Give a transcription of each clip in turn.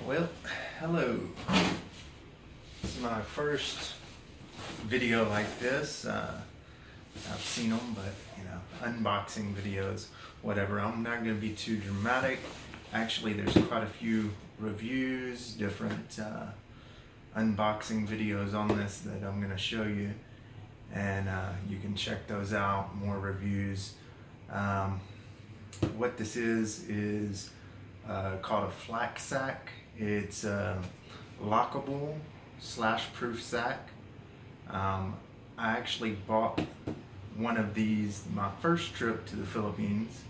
Well, hello. This is my first video like this. I've seen them, but unboxing videos, whatever. I'm not going to be too dramatic. Actually, there's quite a few reviews, different unboxing videos on this that I'm going to show you, and you can check those out. More reviews. What this is called a flax sack. It's a lockable / proof sack. I actually bought one of these my first trip to the Philippines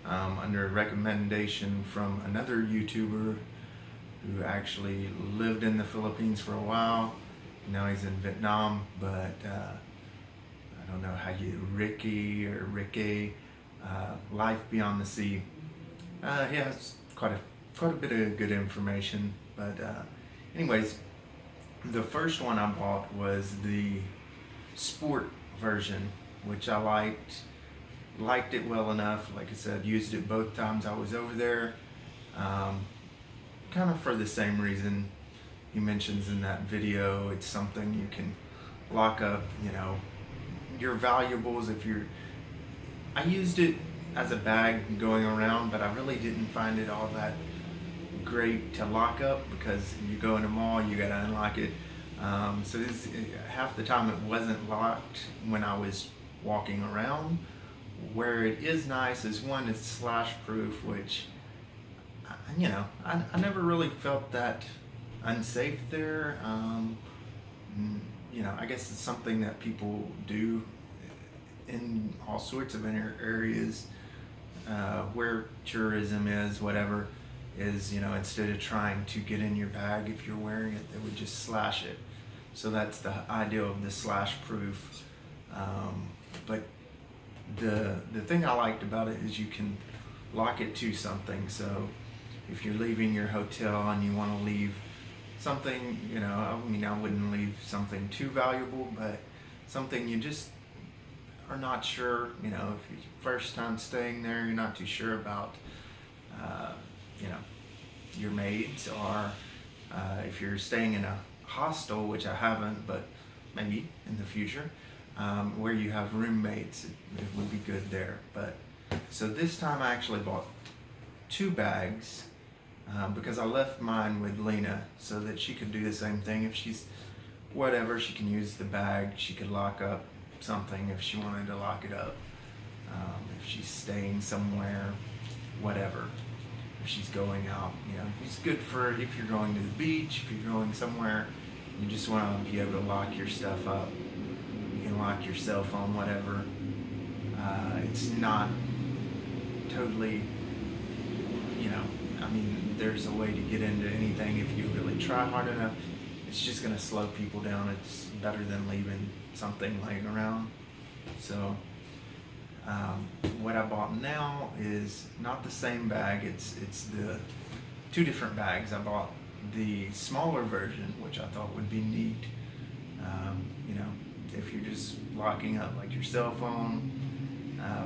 under a recommendation from another YouTuber who actually lived in the Philippines for a while. Now he's in Vietnam, but I don't know how Ricky, Life Beyond the Sea. He has quite a bit of good information, but anyways, the first one I bought was the sport version, which I liked it well enough. Like I said, used it both times I was over there, kind of for the same reason he mentions in that video. It's something you can lock up, your valuables. I used it as a bag going around, but I really didn't find it all that great to lock up, because you go in a mall, you gotta unlock it. So half the time it wasn't locked when I was walking around. Where it is nice is one, it's / proof, which I never really felt that unsafe there. I guess it's something that people do in all sorts of areas where tourism is, whatever is, instead of trying to get in your bag, if you're wearing it, they would just slash it. So that's the idea of the / proof. But the thing I liked about it is you can lock it to something. So if you're leaving your hotel and you want to leave something, I wouldn't leave something too valuable, but something you just are not sure, if you're first time staying there, you're not too sure about, your maids, or if you're staying in a hostel, which I haven't, but maybe in the future, where you have roommates, it would be good there. But so this time I actually bought 2 bags because I left mine with Lena so that she could do the same thing. If she's whatever, she can use the bag. She could lock up something if she wanted to lock it up. If she's staying somewhere, whatever. If she's going out, it's good for if you're going to the beach, if you're going somewhere, you just want to be able to lock your stuff up. You can lock your cell phone, whatever. It's not totally, there's a way to get into anything if you really try hard enough. It's just going to slow people down. It's better than leaving something laying around. So what I bought now is not the same bag. It's the 2 different bags. I bought the smaller version, which I thought would be neat. If you're just locking up like your cell phone,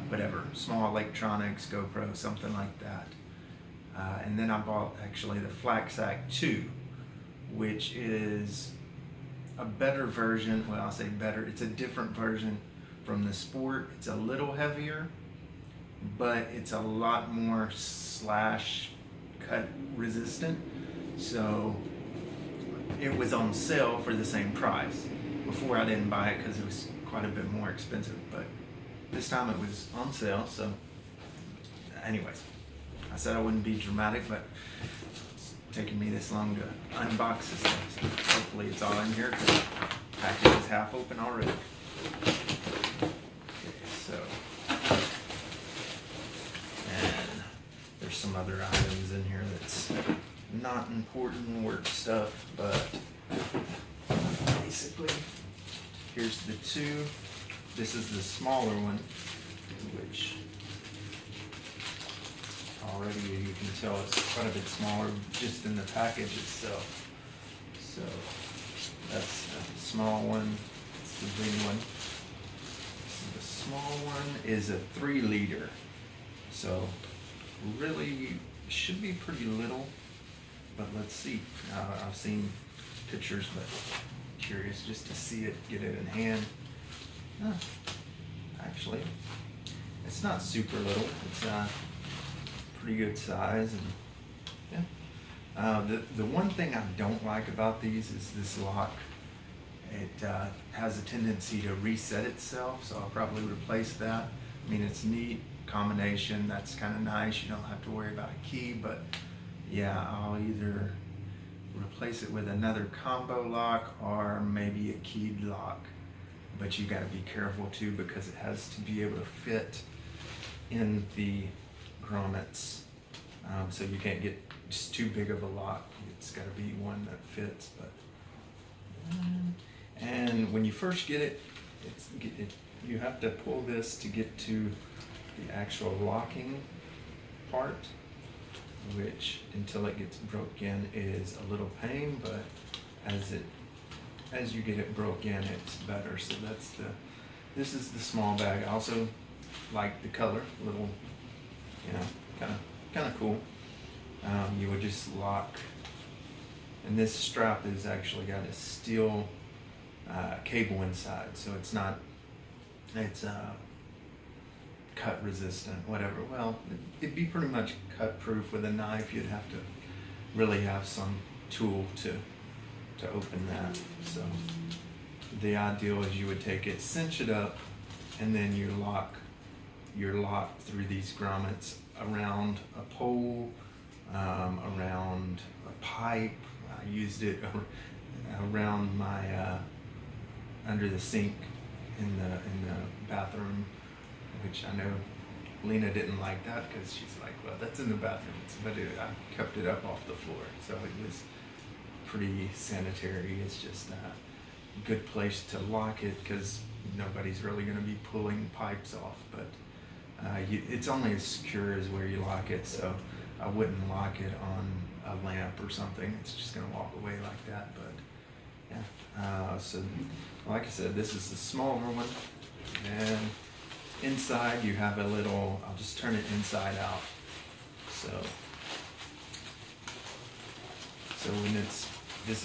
whatever, small electronics, GoPro, something like that. And then I bought actually the Flax Sack 2, which is a better version. Well, I'll say better. It's a different version from the Sport. It's a little heavier, but it's a lot more /cut resistant. So it was on sale for the same price. Before I didn't buy it because it was quite a bit more expensive, but this time it was on sale. So anyways, I said I wouldn't be dramatic, but it's taking me this long to unbox this thing. So hopefully it's all in here, because the package is half open already. And there's some other items in here that's not important work stuff, but basically here's the 2. This is the smaller one, which already you can tell it's quite a bit smaller just in the package itself. So that's a small one. It's the big one. The small one is a 3 liter. So really should be pretty little. but let's see. I've seen pictures, but curious just to see it, get it in hand. Actually, it's not super little. It's pretty good size, and yeah. The one thing I don't like about these is this lock. It has a tendency to reset itself, so I'll probably replace that. I mean, it's neat combination. That's kind of nice. You don't have to worry about a key, but yeah, I'll either replace it with another combo lock or maybe a keyed lock. But you got to be careful too, because it has to be able to fit in the grommets. So you can't get just too big of a lock. It's got to be one that fits. But and when you first get it, you have to pull this to get to the actual locking part, which until it gets broken is a little pain, but as you get it broken, it's better. So this is the small bag. I also like the color, little, kind of cool. You would just lock, and this strap is actually got a steel cable inside, so it's cut resistant, whatever. Well, it'd be pretty much cut proof. With a knife, you'd have to really have some tool to open that. So the ideal is you would take it, cinch it up, and then you're locked through these grommets around a pole, around a pipe. I used it around my under the sink in the bathroom, which I know Lena didn't like that because she's like, well, that's in the bathroom. But I kept it up off the floor, so it was pretty sanitary. It's just a good place to lock it because nobody's really going to be pulling pipes off. But it's only as secure as where you lock it, so I wouldn't lock it on a lamp or something. It's just going to walk away like that. But yeah, so like I said, this is the smaller one, and inside you have a little, I'll just turn it inside out. So when this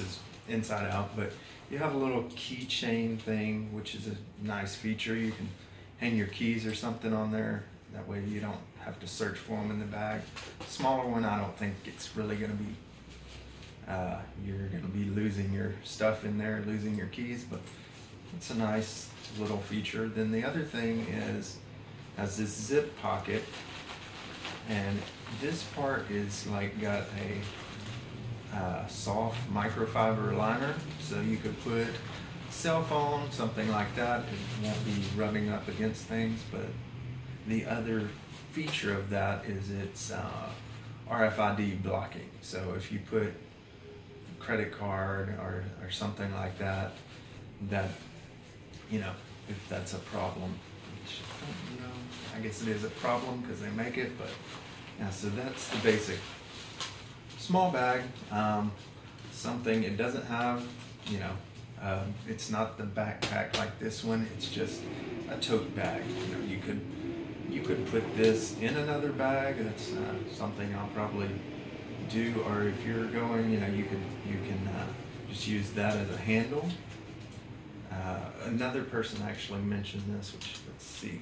is inside out, but you have a little keychain thing, which is a nice feature. You can hang your keys or something on there. That way you don't have to search for them in the bag. Smaller one, I don't think it's really going to be, you're going to be losing your stuff in there, losing your keys, but it's a nice little feature. Then the other thing has this zip pocket, and this part is like got a soft microfiber liner, so you could put cell phone, something like that. It won't be rubbing up against things. But the other feature of that is it's RFID blocking. So if you put a credit card or something like that, if that's a problem, which I don't know, I guess it is a problem because they make it. But yeah, so that's the basic small bag. Something it doesn't have, it's not the backpack like this one. It's just a tote bag. You could put this in another bag. That's something I'll probably do. Or if you're going, you can just use that as a handle. Another person actually mentioned this, which let's see,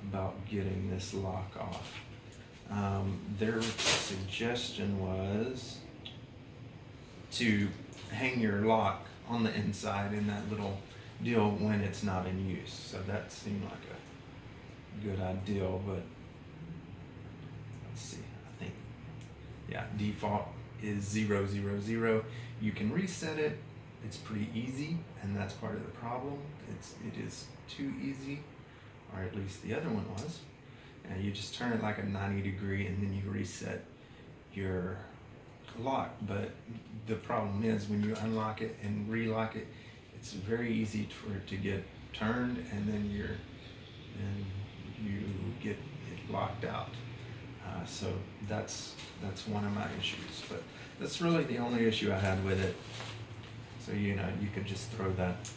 about getting this lock off. Their suggestion was to hang your lock on the inside in that little deal when it's not in use. So that seemed like a good idea, but let's see, I think, yeah, default is 000. You can reset it. It's pretty easy, and that's part of the problem. It is too easy, or at least the other one was. And you just turn it like a 90-degree, and then you reset your lock. But the problem is when you unlock it and relock it, it's very easy for it to get turned, and then you get it locked out. So that's one of my issues. But that's really the only issue I had with it. So you could just throw that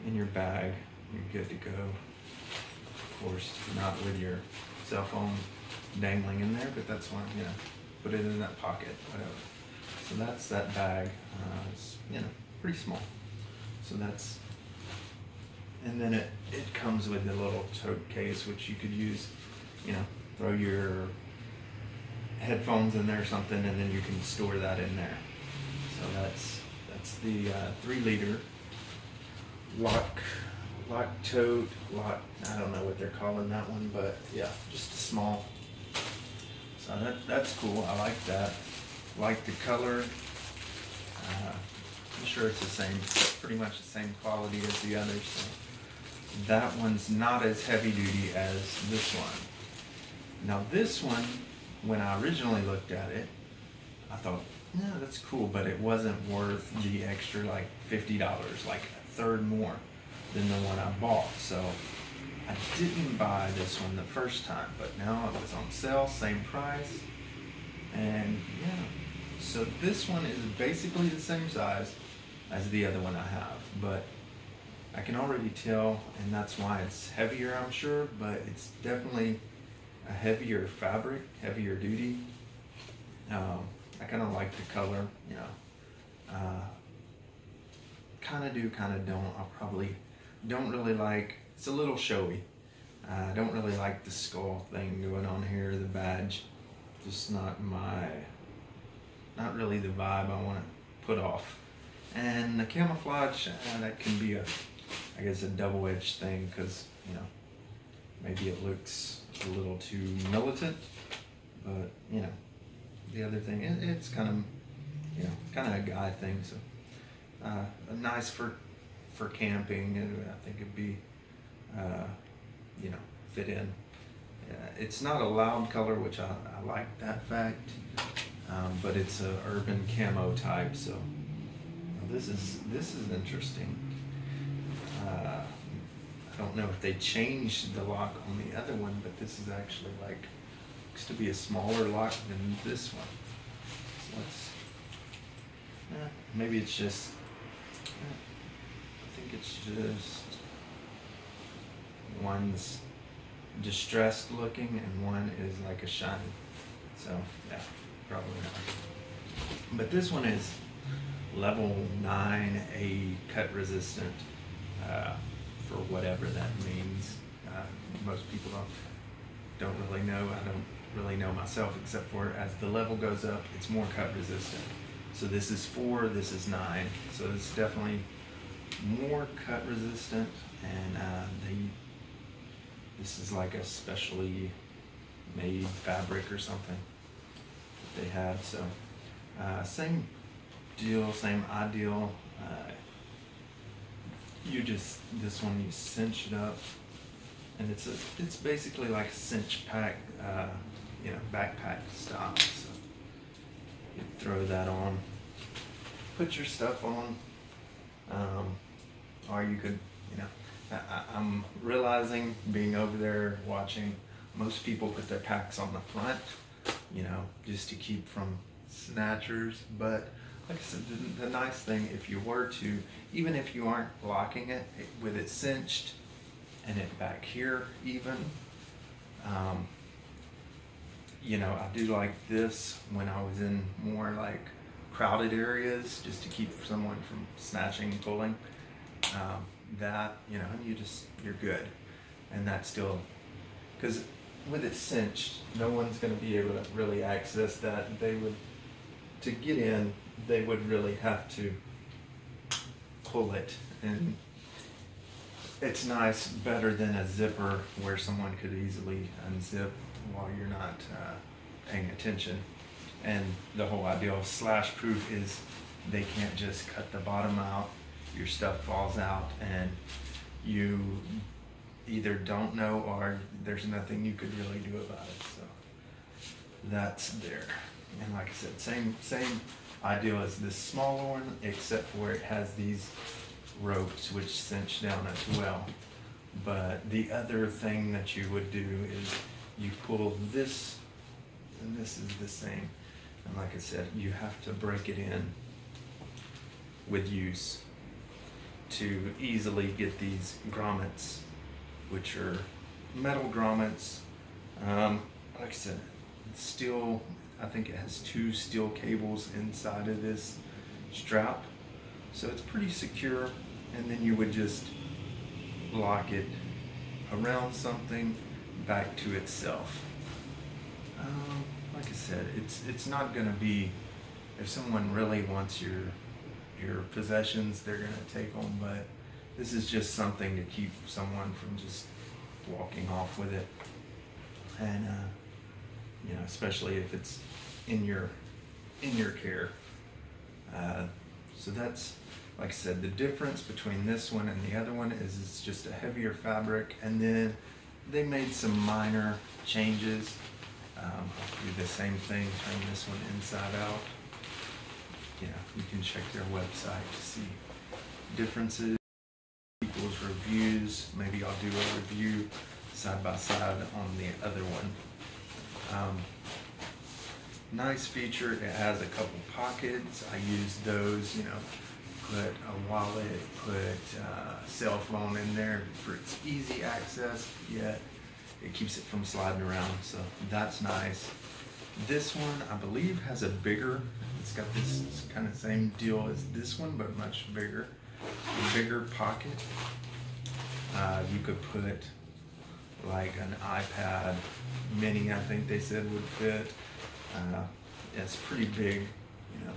in your bag. You're good to go. Of course, not with your cell phone dangling in there, but that's one, put it in that pocket, whatever. So that's that bag. It's, you know, pretty small. So that's, and then it comes with a little tote case, which you could use, you know, throw your headphones in there or something, and then you can store that in there. So that's the 3-liter LocTote. I don't know what they're calling that one, but yeah, just a small. So that's cool. I like that. Like the color. I'm sure it's the same, pretty much the same quality as the others. So that one's not as heavy duty as this one. Now this one, when I originally looked at it, I thought, yeah, that's cool, but it wasn't worth the extra like $50, like a third more than the one I bought. So I didn't buy this one the first time, but now it was on sale, same price, and yeah. So this one is basically the same size as the other one I have, but I can already tell, and that's why it's heavier, I'm sure, but it's definitely a heavier fabric, heavier duty. I kind of like the color, you know. Kind of do, kind of don't. I probably don't really like, it's a little showy. I don't really like the skull thing going on here, the badge. Just not really the vibe I want to put off. And the camouflage, that can be I guess a double-edged thing, because, you know, maybe it looks a little too militant, but, you know, the other thing, it's kind of, you know, kind of a guy thing. So nice for camping, and I think it'd be, you know, fit in. It's not a loud color, which I like that fact, but it's a urban camo type. So this is interesting. I don't know if they changed the lock on the other one, but this is actually like, looks to be a smaller lock than this one. So let's, maybe it's just, I think it's just, one's distressed looking and one is like a shiny. So yeah, probably not. But this one is level 9A cut resistant, for whatever that means. Most people don't really know. I don't really know myself, except for as the level goes up, it's more cut resistant. So this is 4, this is 9. So it's definitely more cut resistant, and this is like a specially made fabric or something that they have. So same deal, same ideal. This one you cinch it up, and it's basically like a cinch pack, you know, backpack style. So you throw that on, put your stuff on, or you could, you know, I'm realizing, being over there watching, most people put their packs on the front, you know, just to keep from snatchers. But like I said, the nice thing, if you were to, even if you aren't locking it, with it cinched and it back here even, you know, I do like this when I was in more like crowded areas, just to keep someone from snatching and pulling. That, you know, you're good. And that's still, because with it cinched, no one's going to be able to really access that. To get in, they would really have to pull it, and it's nice, better than a zipper where someone could easily unzip while you're not paying attention. And the whole idea of slash proof is they can't just cut the bottom out, your stuff falls out, and you either don't know or there's nothing you could really do about it. So that's there. And like I said, same idea as this smaller one, except for it has these ropes which cinch down as well. But the other thing that you would do is you pull this, and this is the same. And like I said, you have to break it in with use to easily get these grommets, which are metal grommets. Like I said, it's still, I think it has 2 steel cables inside of this strap, so it's pretty secure. And then you would just lock it around something back to itself. Like I said, it's not going to be, if someone really wants your possessions, they're going to take them, but this is just something to keep someone from just walking off with it. And you know, especially if it's in your care. So that's, like I said, the difference between this one and the other one is it's just a heavier fabric, and then they made some minor changes. I'll do the same thing, turn this one inside out. You know, you can check their website to see differences. Equals reviews. Maybe I'll do a review side by side on the other one. Nice feature. It has a couple pockets. I use those, you know, put a wallet, put a cell phone in there for its easy access, yet it keeps it from sliding around, so that's nice. This one, I believe, has a bigger, it's got this kind of same deal as this one, but much bigger. A bigger pocket. You could put like an iPad mini, I think they said would fit. It's pretty big, you know,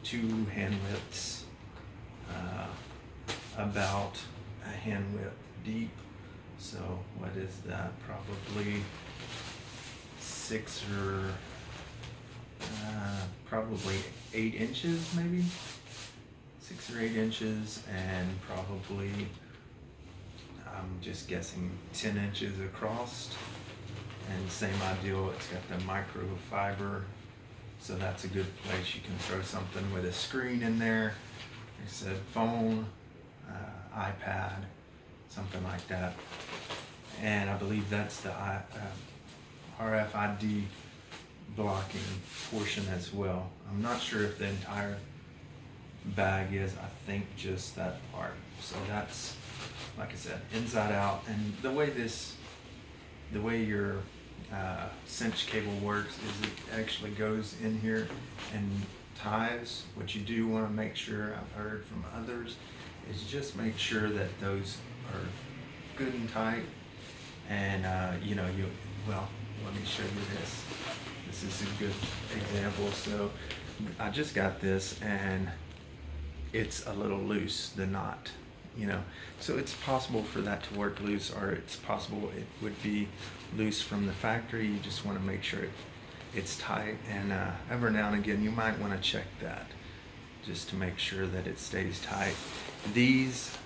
2 hand widths, about a hand width deep. So what is that? Probably 6 or probably 8 inches, maybe 6 or 8 inches, and probably, I'm just guessing, 10 inches across. And same ideal, it's got the microfiber, so that's a good place. You can throw something with a screen in there. Like I said, phone, iPad, something like that. And I believe that's the RFID blocking portion as well. I'm not sure if the entire bag is, I think just that part. So that's, like I said, inside out. And the way your cinch cable works is it actually goes in here and ties. What you do want to make sure, I've heard from others, is just make sure that those are good and tight. And you know, well, let me show you this. This is a good example. So I just got this and it's a little loose, the knot, you know. So it's possible for that to work loose, or it's possible it would be loose from the factory. You just want to make sure it's tight, and every now and again you might want to check that just to make sure that it stays tight. These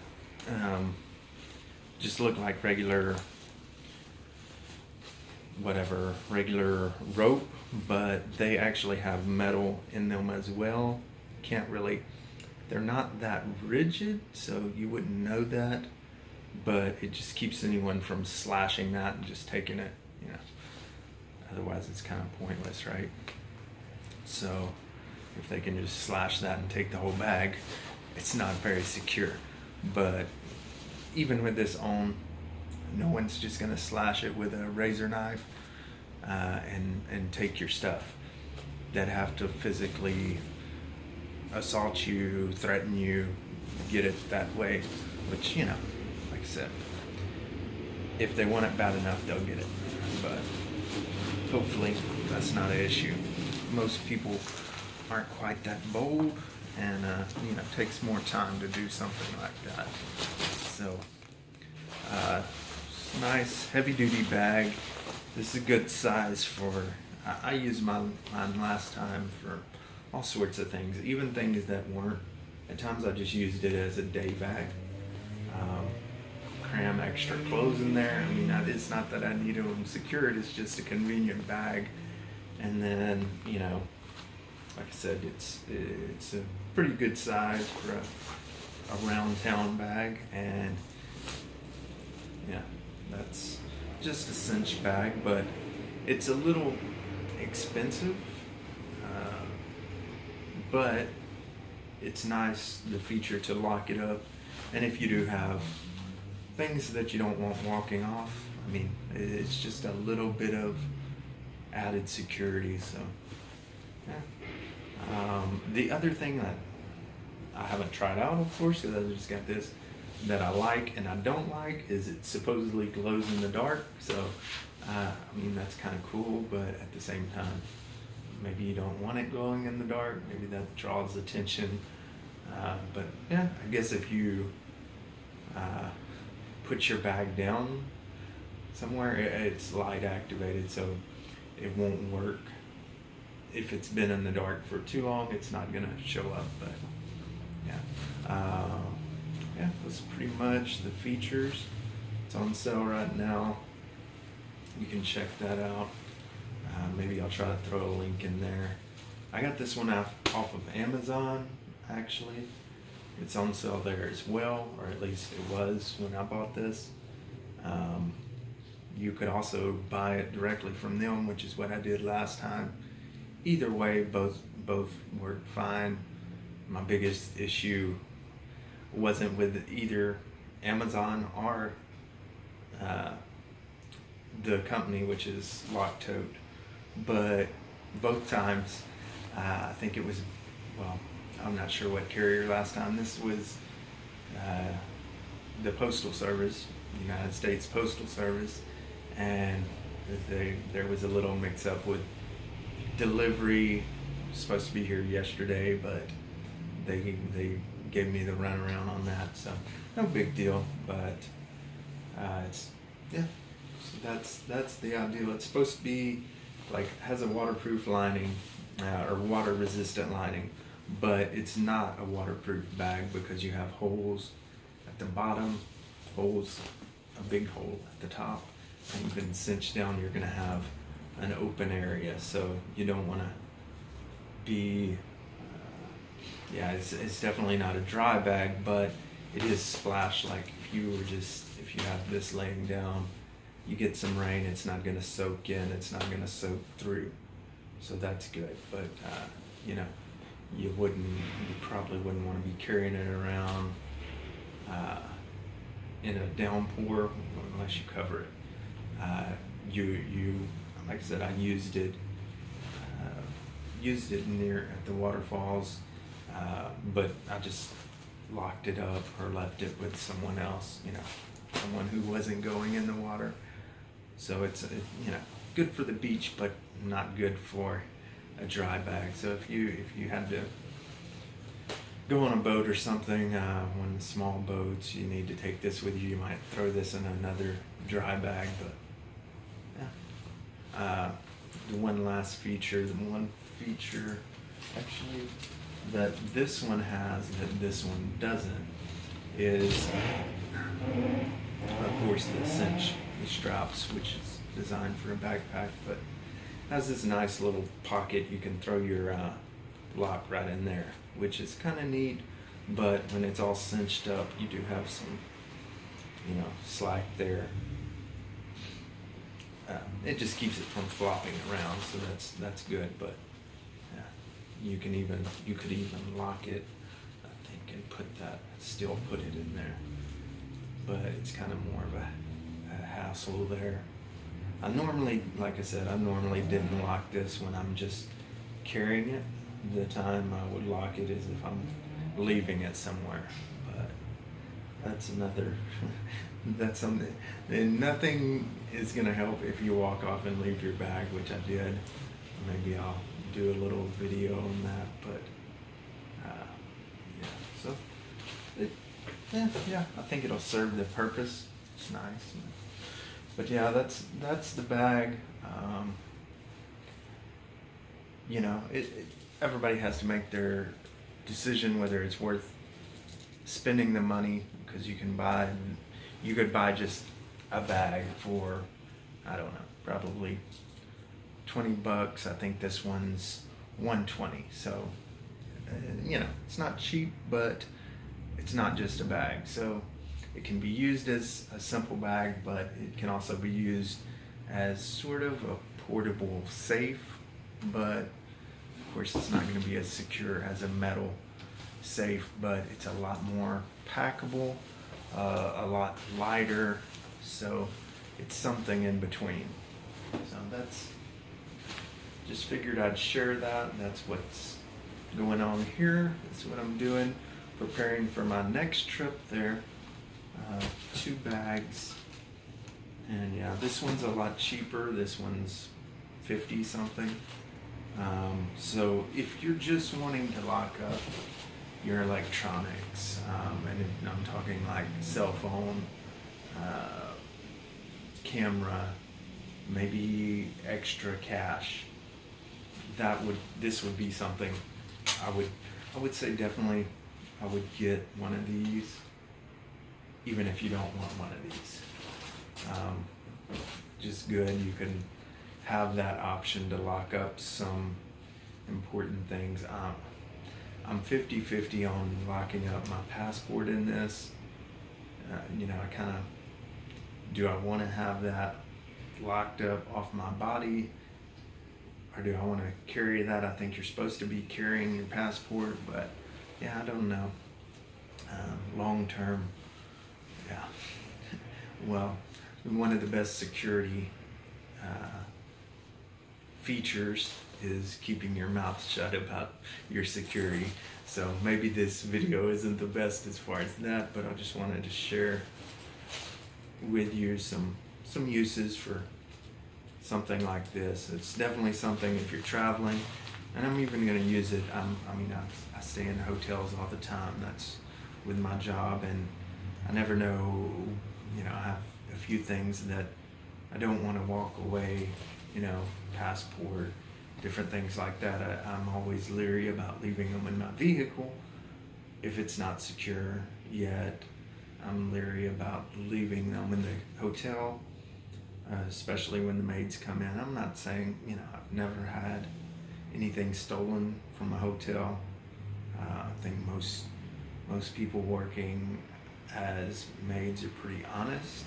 just look like regular rope, but they actually have metal in them as well. Can't really, they're not that rigid, so you wouldn't know that, but it just keeps anyone from slashing that and just taking it, you know. Otherwise it's kind of pointless, right? So if they can just slash that and take the whole bag, it's not very secure. But even with this on, no one's just gonna slash it with a razor knife and take your stuff. They'd have to physically assault you, threaten you, get it that way, which, you know, like I said, if they want it bad enough, they'll get it. But hopefully that's not an issue. Most people aren't quite that bold, and you know, it takes more time to do something like that. So nice heavy duty bag. This is a good size for, I used mine last time for all sorts of things, even things that weren't, at times I just used it as a day bag. Cram extra clothes in there. I mean, it's not that I need them secured, it's just a convenient bag. And then, you know, like I said, it's a pretty good size for a round town bag. And yeah, that's just a cinch bag, but it's a little expensive, but it's nice, the feature to lock it up. And if you do have things that you don't want walking off, I mean, it's just a little bit of added security. So yeah. The other thing that I haven't tried out, of course, because I just got this, that I like and I don't like is it supposedly glows in the dark. So, I mean, that's kind of cool, but at the same time, maybe you don't want it glowing in the dark. Maybe that draws attention. But yeah, I guess if you put your bag down somewhere, it's light activated, so it won't work. If it's been in the dark for too long, it's not gonna show up. But yeah, yeah, that's pretty much the features. It's on sale right now. You can check that out. Maybe I'll try to throw a link in there. I got this one off of Amazon, actually. It's on sale there as well, or at least it was when I bought this. You could also buy it directly from them, which is what I did last time. Either way, both worked fine. My biggest issue wasn't with either Amazon or the company, which is LocTote, but both times I think it was, well, I'm not sure what carrier last time. This was the Postal Service, United States Postal Service, and there was a little mix-up with delivery. Supposed to be here yesterday, but they gave me the runaround on that, so no big deal. But it's, yeah, so that's the ideal. It's supposed to be like, has a waterproof lining or water resistant lining, but it's not a waterproof bag because you have holes at the bottom, a big hole at the top, and you can cinch down, you're gonna have an open area, so you don't want to be yeah, it's definitely not a dry bag, but it is splash. Like if you have this laying down, you get some rain, it's not going to soak in, it's not going to soak through, so that's good. But you know, you probably wouldn't want to be carrying it around in a downpour unless you cover it. Like I said, I used it near at the waterfalls, but I just locked it up or left it with someone else, someone who wasn't going in the water. So it's good for the beach, but not good for a dry bag. So if you had to go on a boat or something, one of the small boats, you need to take this with you. You might throw this in another dry bag, but yeah. The one feature actually that this one has that this one doesn't is, of course, the cinch, the straps, which is designed for a backpack, but has this nice little pocket. You can throw your lock right in there, which is kind of neat. But when it's all cinched up, you do have some, slack there. It just keeps it from flopping around, so that's good. But yeah, you could even lock it, I think, and still put it in there. But it's kind of more of a hassle there. Like I said, I normally didn't lock this when I'm just carrying it. The time I would lock it is if I'm leaving it somewhere. But that's that's something. And nothing is gonna help if you walk off and leave your bag, which I did. Maybe I'll do a little video on that. But yeah, so yeah, I think it'll serve the purpose. It's nice. But yeah, that's the bag. Everybody has to make their decision whether it's worth spending the money, because you could buy just a bag for, I don't know, probably $20. I think this one's $120. So it's not cheap, but it's not just a bag. So it can be used as a simple bag, but it can also be used as sort of a portable safe. But of course, it's not going to be as secure as a metal safe, but it's a lot more packable, a lot lighter. So it's something in between. So just figured I'd share that. That's what's going on here. That's what I'm doing, preparing for my next trip there. 2 bags, and yeah, this one's a lot cheaper. This one's 50 something. So if you're just wanting to lock up your electronics, and I'm talking like cell phone, camera, maybe extra cash, this would be something I would say definitely I would get one of these, even if you don't want one of these. Just good, you can have that option to lock up some important things. I'm 50-50 on locking up my passport in this. You know, I kind of, do I want to have that locked up off my body, or do I want to carry that? I think you're supposed to be carrying your passport, but yeah, I don't know. Long term, yeah. Well, one of the best security features is keeping your mouth shut about your security. So maybe this video isn't the best as far as that, but I just wanted to share with you some uses for something like this. It's definitely something if you're traveling, and I'm even going to use it. I stay in hotels all the time. That's with my job, and I never know, you know, I have a few things that I don't want to walk away, you know, passport, different things like that. I'm always leery about leaving them in my vehicle if it's not secure yet. I'm leery about leaving them in the hotel, especially when the maids come in. I'm not saying, you know, I've never had anything stolen from a hotel. I think most people working as maids are pretty honest.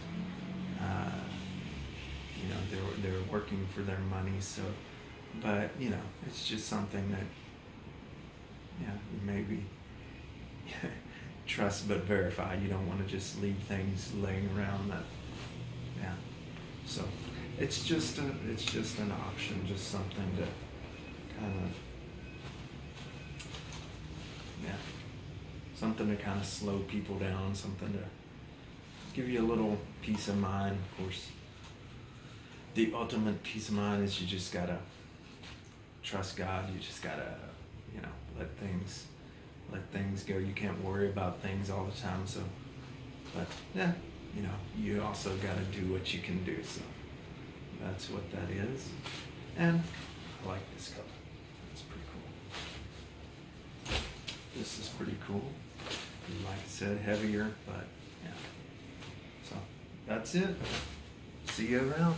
You know, they're working for their money, so, but you know, it's just something that, yeah, maybe trust but verify. You don't want to just leave things laying around that, yeah. So it's just an option, just something to kind of, yeah, something to kind of slow people down, something to give you a little peace of mind. Of course, the ultimate peace of mind is you just gotta trust God. You just gotta, you know, let things go. You can't worry about things all the time. So, but yeah, you know, you also gotta do what you can do. So that's what that is. And I like this color. It's pretty cool. This is pretty cool. Like I said, heavier, but yeah. So that's it. See you around.